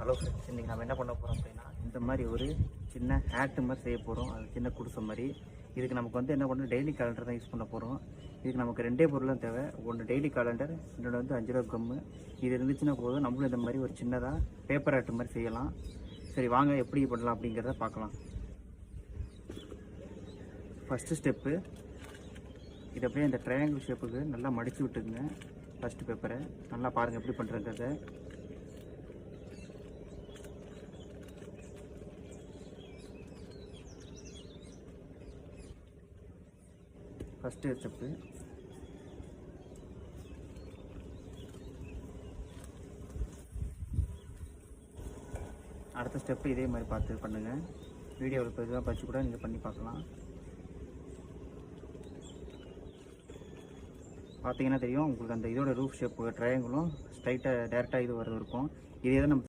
Hello friends, இன்றைக்கி நம்ம என்ன பண்ண போகிறோம் அப்படின்னா இந்த மாதிரி ஒரு சின்ன ஹேட்டு மாதிரி செய்ய போகிறோம். அது சின்ன குடிசை மாதிரி. இதுக்கு நமக்கு வந்து என்ன பண்ணணும், டெய்லி கேலண்டர் தான் யூஸ் பண்ண போகிறோம். இதுக்கு நமக்கு ரெண்டே பொருள் தான் தேவை. ஒன்று டெய்லி கேலண்டர், இன்னொன்று வந்து 5 ரூபா கம்மு. இது இருந்துச்சுன்னா போதும், நம்மளும் இந்த மாதிரி ஒரு சின்னதாக பேப்பர் ஆர்ட் மாதிரி செய்யலாம். சரி வாங்க எப்படி பண்ணலாம் அப்படிங்கிறத பார்க்கலாம். ஃபஸ்ட்டு ஸ்டெப்பு, இது அப்படியே இந்த ட்ரையாங்கிள் ஷேப்புக்கு நல்லா மடித்து விட்டுக்குங்க. ஃபஸ்ட்டு பேப்பரை நல்லா பாருங்கள் எப்படி பண்ணுறங்கிறத. First step. அடுத்த ஸ்டெப்பு இதே மாதிரி பார்த்து பண்ணுங்கள். வீடியோவில் இப்போ இதுவாக படித்து கூட நீங்கள் பண்ணி பார்க்கலாம். பார்த்தீங்கன்னா தெரியும் உங்களுக்கு, அந்த இதோட ரூஃப் ஷேப்பு ட்ரையாங்கிளும் ஸ்ட்ரைட்டாக டேரெக்டாக இது வர இருக்கும். இதே தான் நம்ம